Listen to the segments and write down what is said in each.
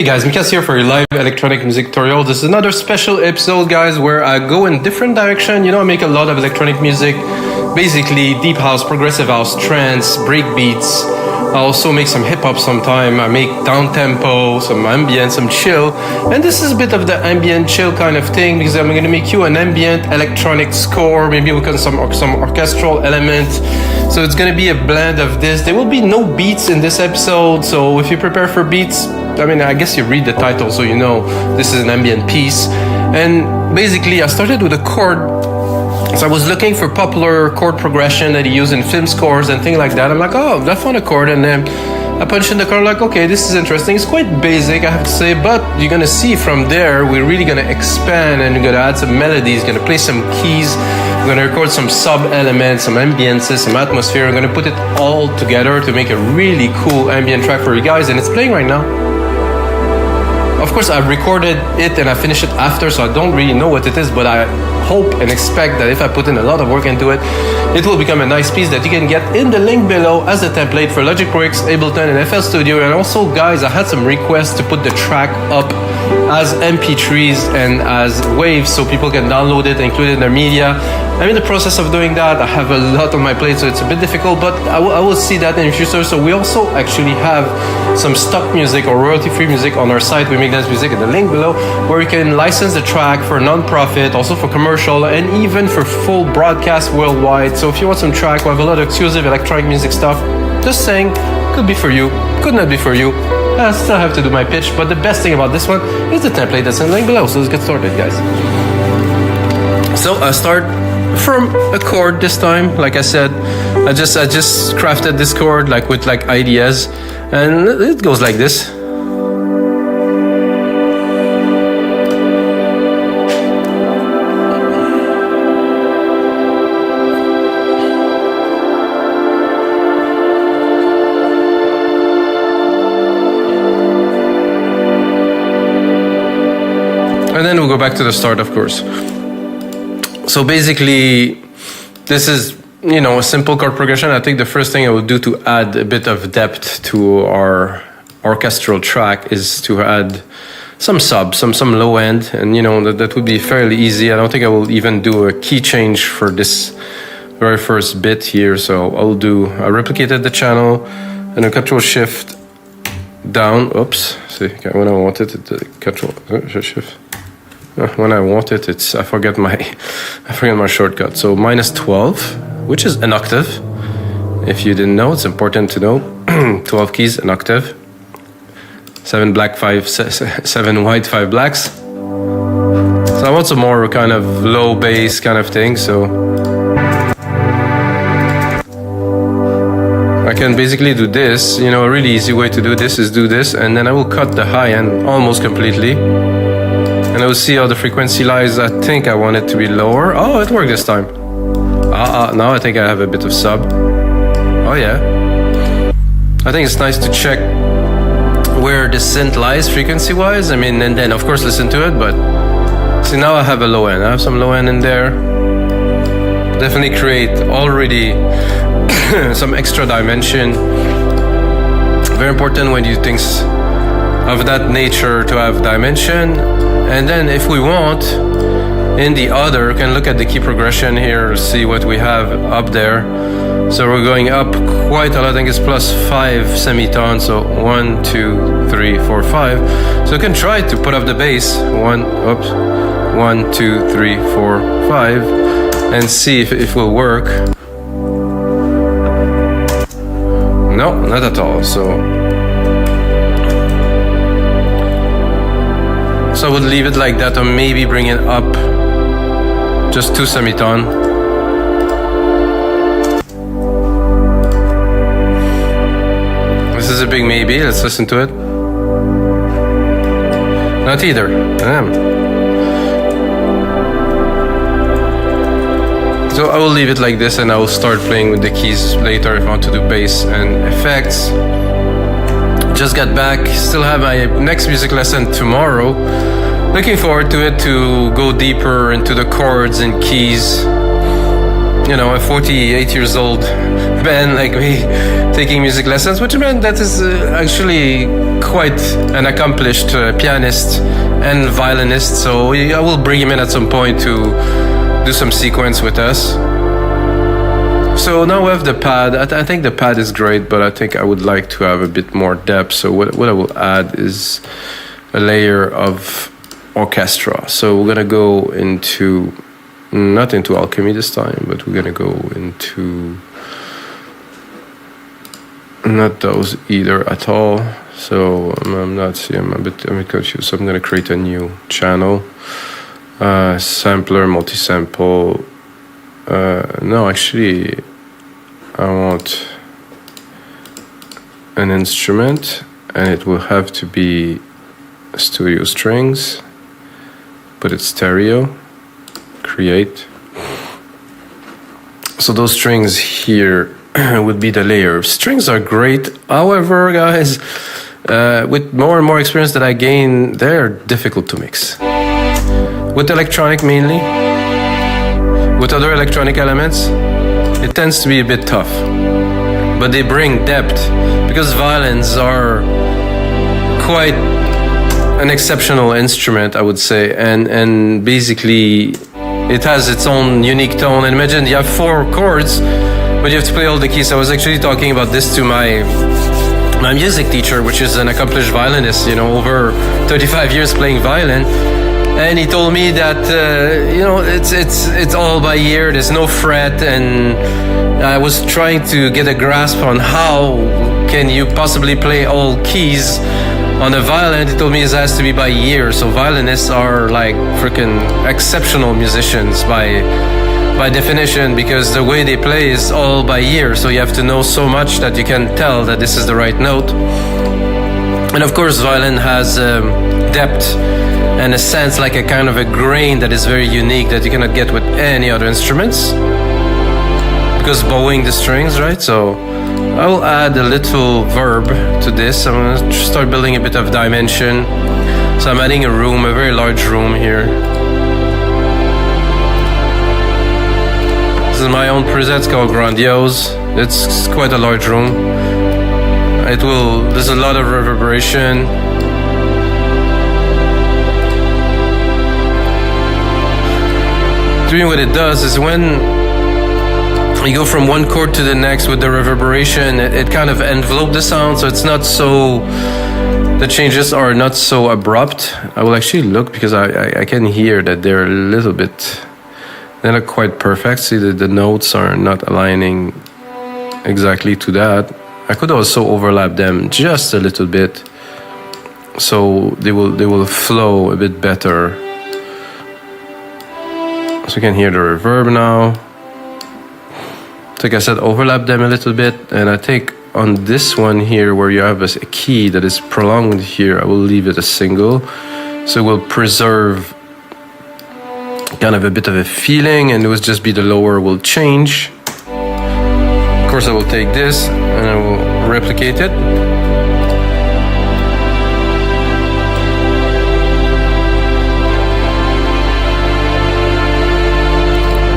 Hey guys, Mikas here for your live electronic music tutorial. This is another special episode, guys, where I go in different direction. You know, I make a lot of electronic music, basically deep house, progressive house, trance, break beats. I also make some hip hop sometime. I make down tempo, some ambient, some chill. And this is a bit of the ambient chill kind of thing because I'm going to make you an ambient electronic score, maybe with some orchestral element. So it's going to be a blend of this. There will be no beats in this episode. So if you prepare for beats, I mean, I guess you read the title so you know this is an ambient piece. And basically I started with a chord. So I was looking for popular chord progression that you use in film scores and things like that. I'm like, oh, I found a chord, and then I punched in the chord, like, okay, this is interesting. It's quite basic, I have to say, but you're gonna see from there, we're really gonna expand and we're gonna add some melodies, gonna play some keys, we're gonna record some sub-elements, some ambiences, some atmosphere. We're gonna put it all together to make a really cool ambient track for you guys, and it's playing right now. Of course, I recorded it and I finished it after, so I don't really know what it is, but I hope and expect that if I put in a lot of work into it, it will become a nice piece that you can get in the link below as a template for LogicProX, Ableton, and FLStudio. And also, guys, I had some requests to put the track up as MP3s and as waves so people can download it and include it in their media. I'm in the process of doing that. I have a lot on my plate, so it's a bit difficult, but I will see that in the future. So we also actually have some stock music or royalty-free music on our site. We make dance music in the link below, where you can license the track for non-profit, also for commercial, and even for full broadcast worldwide. So if you want some track, we have a lot of exclusive electronic music stuff. Just saying, could be for you, could not be for you. I still have to do my pitch, but the best thing about this one is the template that's in the link below. So let's get started, guys. So I start from a chord this time. Like I said, I just crafted this chord with ideas, and it goes like this. And then we'll go back to the start, of course. So basically, this is, you know, a simple chord progression. I think the first thing I would do to add a bit of depth to our orchestral track is to add some sub, some low end, and you know, that would be fairly easy. I don't think I will even do a key change for this very first bit here. So I replicated the channel and a Control Shift down. Oops, see, when I wanted it, the Control Shift. When I want it, I forget my shortcut. So -12, which is an octave. If you didn't know, it's important to know. 12 keys, an octave. 7 black, 7 white, 5 blacks. So I want some more kind of low bass kind of thing. So I can basically do this. You know, a really easy way to do this is do this, and then I will cut the high end almost completely. And I will see how the frequency lies. I think I want it to be lower. Oh, it worked this time. Now I think I have a bit of sub. Oh yeah. I think it's nice to check where the synth lies frequency-wise. I mean, and then of course listen to it, but see, now I have a low end. I have some low end in there. Definitely create already some extra dimension. Very important when you do things of that nature to have dimension. And then if we want, in the other, we can look at the key progression here, see what we have up there. So we're going up quite a lot. I think it's +5 semitones. So 1, 2, 3, 4, 5. So you can try to put up the bass. 1, 2, 3, 4, 5, and see if it will work. No, not at all. So I would leave it like that, or maybe bring it up just 2 semitone. This is a big maybe. Let's listen to it. Not either. Damn. So I will leave it like this, and I will start playing with the keys later if I want to do bass and effects. Just got back, still have my next music lesson tomorrow. Looking forward to it, to go deeper into the chords and keys. you know, a 48 years old man like me taking music lessons, which meant that is actually quite an accomplished pianist and violinist. So I will bring him in at some point to do some sequence with us. So now we have the pad. I think the pad is great, but I think I would like to have a bit more depth. So what I will add is a layer of orchestra. So we're gonna go into, not into Alchemy this time, but we're gonna go into not those either at all. So I'm a bit confused. So I'm gonna create a new channel, sampler, multi-sample. No, actually, I want an instrument, and it will have to be studio strings, but it's stereo. Create. So those strings here would be the layer. Strings are great. However, guys, with more and more experience that I gain, they're difficult to mix. With electronic mainly, with other electronic elements, it tends to be a bit tough. But they bring depth, because violins are quite an exceptional instrument, I would say, and basically it has its own unique tone. And imagine you have 4 chords, but you have to play all the keys. I was actually talking about this to my music teacher, which is an accomplished violinist, you know, over 35 years playing violin. And he told me that you know, it's all by ear. There's no fret, and I was trying to get a grasp on how can you possibly play all keys on a violin. He told me it has to be by ear. So violinists are like freaking exceptional musicians by definition, because the way they play is all by ear. So you have to know so much that you can tell that this is the right note. And of course, violin has depth and a sense, like a kind of a grain that is very unique that you cannot get with any other instruments, because bowing the strings, right? So I will add a little verb to this. I'm gonna start building a bit of dimension. So I'm adding a room, a very large room here. This is my own preset, it's called Grandiose. It's quite a large room. There's a lot of reverberation. Doing what it does is when you go from one chord to the next with the reverberation, it kind of envelopes the sound, so it's not so, the changes are not so abrupt. I will actually look, because I can hear that they're a little bit, they're not quite perfect. See that the notes are not aligning exactly to that. I could also overlap them just a little bit, so they will flow a bit better. So you can hear the reverb now. Like I said, overlap them a little bit, and I think on this one here, where you have a key that is prolonged here, I will leave it a single, so we'll preserve kind of a bit of a feeling, and it will just be the lower will change. Of course, I will take this and I will replicate it.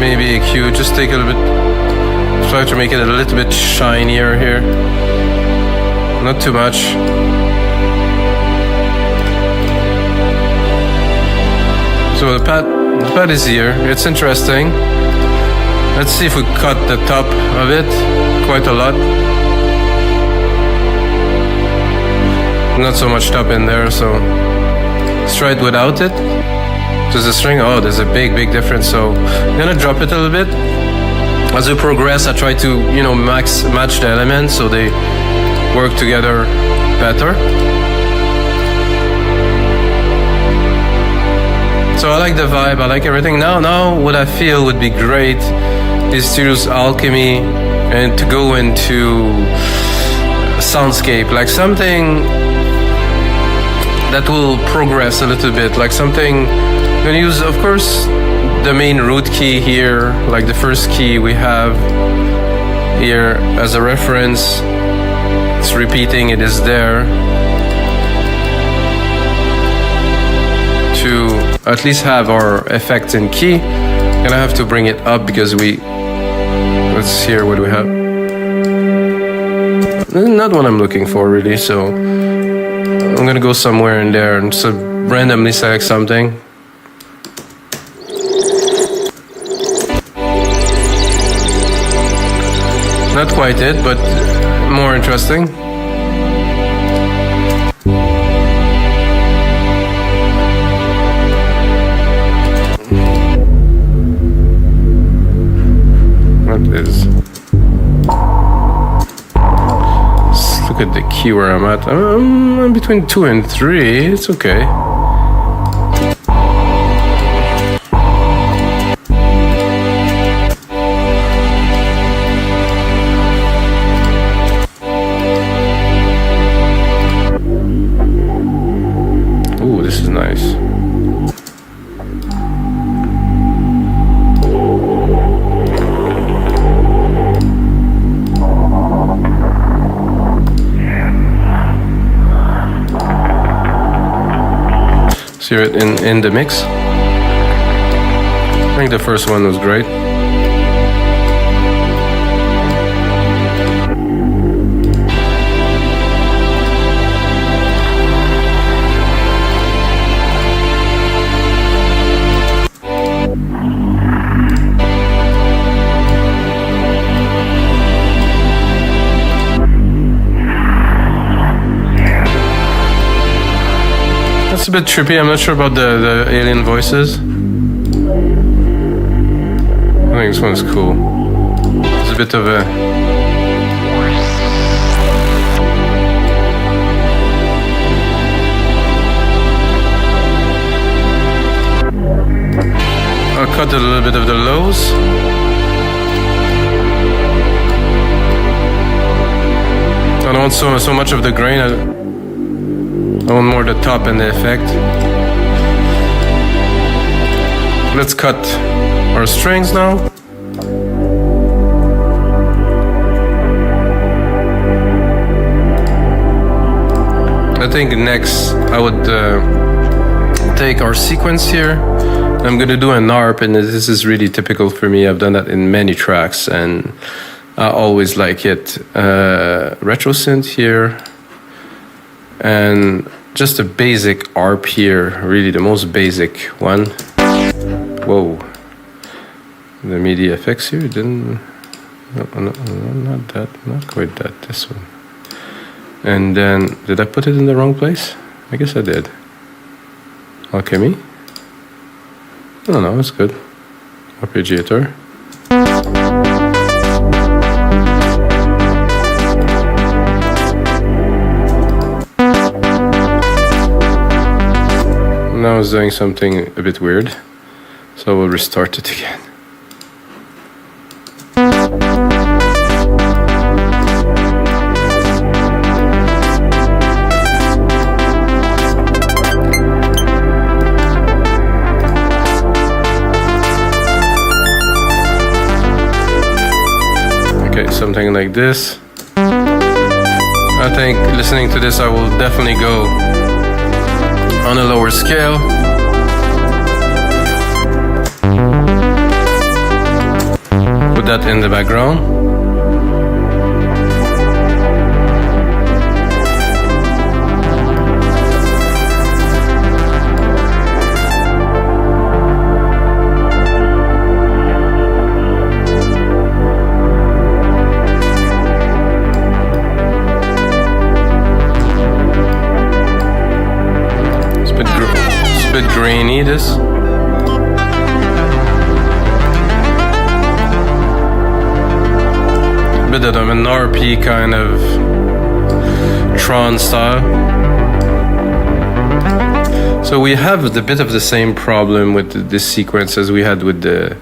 Maybe a cue, just take a little bit, try to make it a little bit shinier here. Not too much. So the pad is here. It's interesting. Let's see if we cut the top of it quite a lot. Not so much top in there, so let's try it without it. There's a string, oh, there's a big difference. So I'm gonna drop it a little bit. As we progress, I try to, you know, match the elements so they work together better. So I like the vibe, I like everything. Now what I feel would be great is to use Alchemy and to go into soundscape, like something that will progress a little bit, like something. I'm gonna use, of course, the main root key here, like the first key we have here as a reference. It's repeating, it is there. To at least have our effect in key, I'm gonna have to bring it up because we let's hear what we have. Not what I'm looking for really, so I'm gonna go somewhere in there and so randomly select something. Not quite it, but more interesting. What is? Let's look at the key where I'm at. I'm between 2 and 3. It's okay. Hear it in the mix. I think the first one was great. It's a bit trippy. I'm not sure about the alien voices. I think this one's cool. It's a bit of a... I'll cut a little bit of the lows. I don't want so much of the grain. I want more the top and the effect. Let's cut our strings now. I think next I would take our sequence here. I'm gonna do an ARP, and this is really typical for me. I've done that in many tracks and I always like it. Retro synth here. And just a basic ARP here, really the most basic one. Whoa. The MIDI effects here didn't... No, not that, not quite that, this one. And then, did I put it in the wrong place? I guess I did. Alchemy? No, it's good. Arpeggiator. Now it's doing something a bit weird, so we'll restart it again. Okay, something like this. I think listening to this I will definitely go on a lower scale. Put that in the background. Bit grainy, this. Bit of an RP kind of Tron style. So we have the bit of the same problem with this sequence as we had with the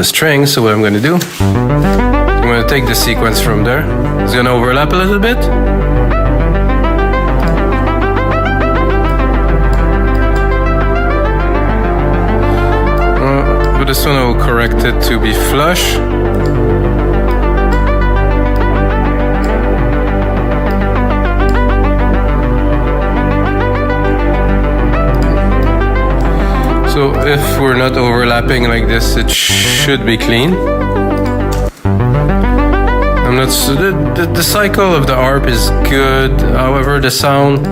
strings. So what I'm going to do, I'm going to take the sequence from there. It's going to overlap a little bit. But this one I will correct it to be flush. So So if we're not overlapping like this, it should be clean. I'm not, the cycle of the ARP is good, however the sound,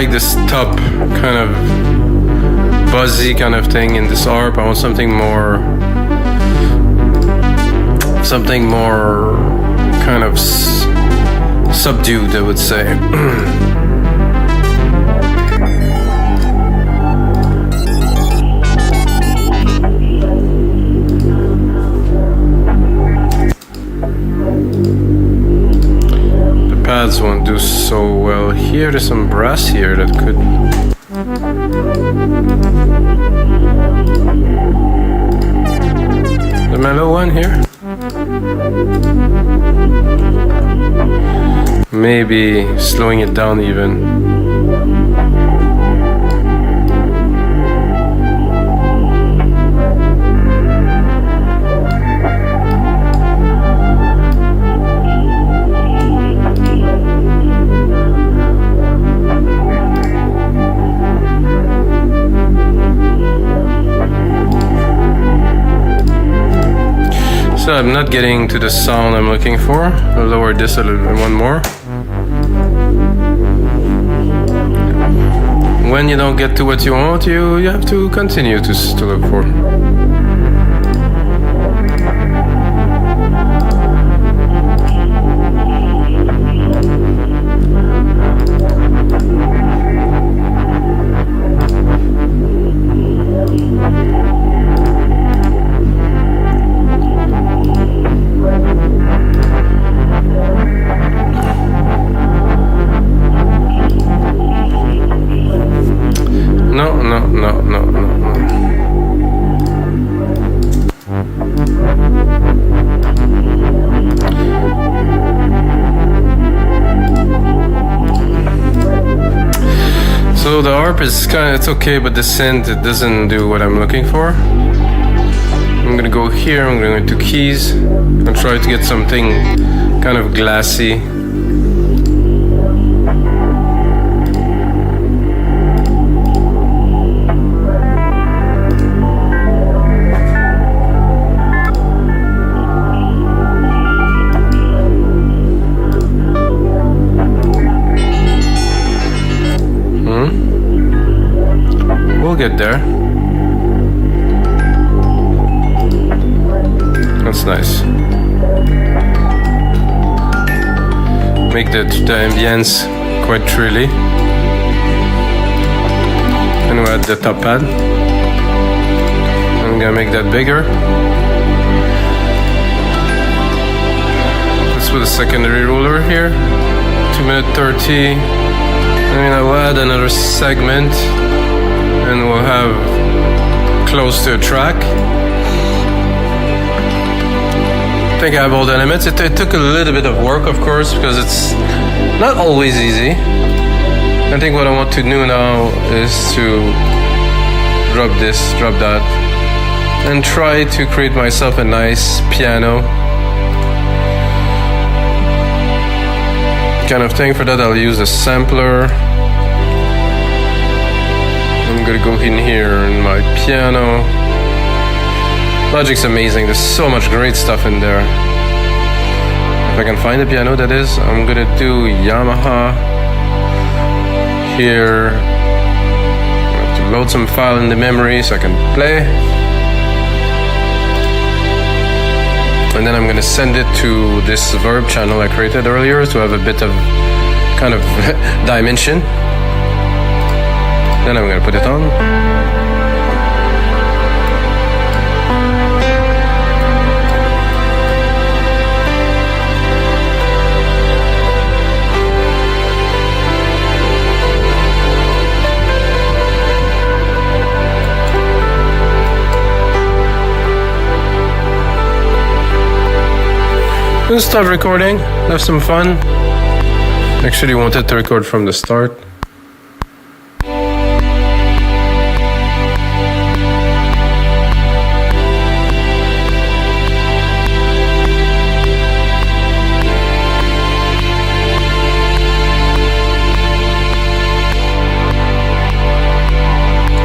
this top kind of buzzy kind of thing in this ARP. I want something more kind of subdued, I would say. Pads won't do so well here. There's some brass here that could. The mellow one here. Maybe slowing it down even. So I'm not getting to the sound I'm looking for. I'll lower this a little bit, one more. When you don't get to what you want, you have to continue to look for. No. So the ARP is it's okay, but the synth, it doesn't do what I'm looking for. I'm gonna go here, I'm gonna go to keys, and try to get something kind of glassy. We'll get there. That's nice. Make the ambience quite trilly. And we'll add the top pad. I'm gonna make that bigger. Let's put a secondary ruler here. 2:30. I will add another segment. And we'll have close to a track. I think I have all the elements. It took a little bit of work, of course, because it's not always easy. I think what I want to do now is to drop this, drop that, and try to create myself a nice piano kind of thing. For that, I'll use a sampler. I'm gonna go in here in my piano. Logic's amazing, there's so much great stuff in there. If I can find a piano, that is, I'm gonna do Yamaha here. I have to load some file in the memory so I can play. And then I'm going to send it to this verb channel I created earlier to have a bit of kind of dimension. Then I'm going to put it on. Let's start recording, have some fun. Actually wanted to record from the start.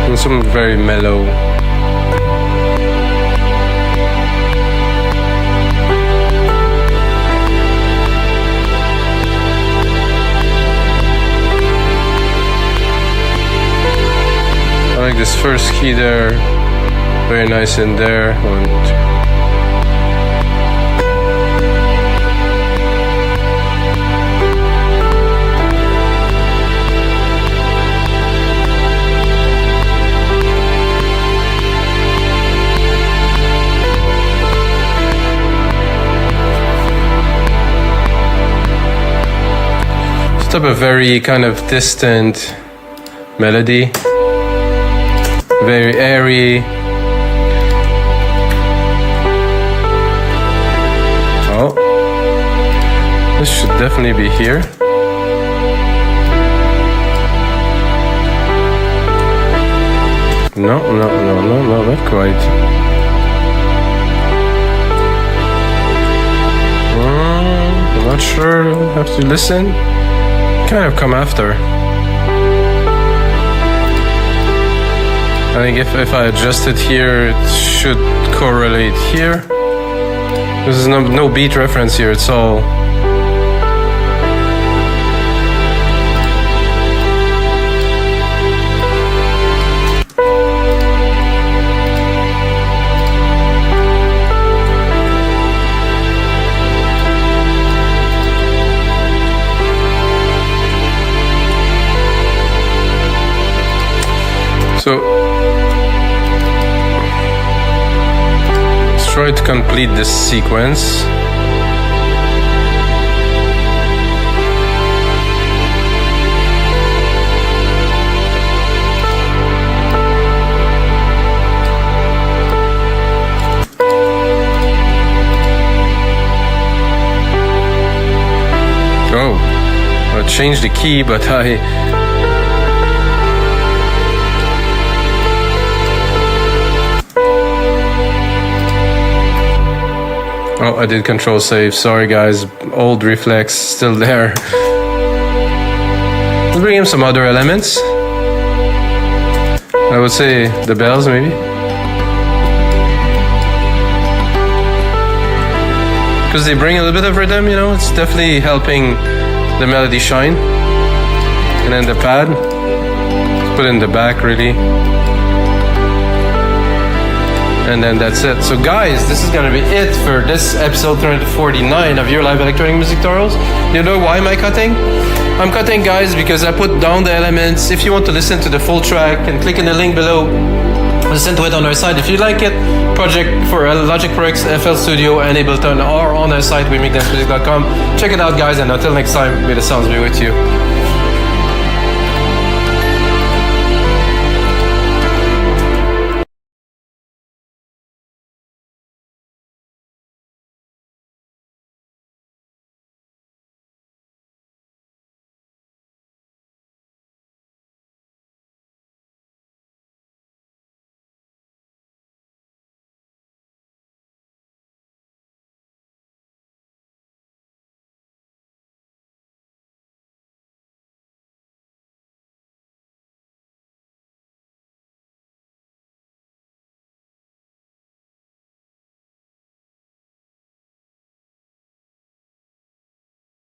And some very mellow. I like this first key there, very nice in there. 1, 2. Set up a very kind of distant melody. Very airy. Oh, this should definitely be here. No, not quite. I'm not sure. I'll have to listen. Kind of come after. I think if I adjust it here, it should correlate here. There's no beat reference here, it's all... So... try to complete this sequence. Oh, I changed the key, but Oh, I did control save. Sorry guys, old reflex still there. Let's bring in some other elements. I would say the bells maybe. Because they bring a little bit of rhythm, you know, it's definitely helping the melody shine. And then the pad, let's put in the back really. And then that's it. So guys, this is gonna be it for this episode 349 of your live electronic music tutorials. You know why am I cutting? I'm cutting, guys, because I put down the elements. If you want to listen to the full track, and click in the link below, listen to it on our site. If you like it, project for LogicProX, FLStudio, and Ableton are on our site, wemixdancemusic.com. Check it out, guys, and until next time, may the sounds be with you.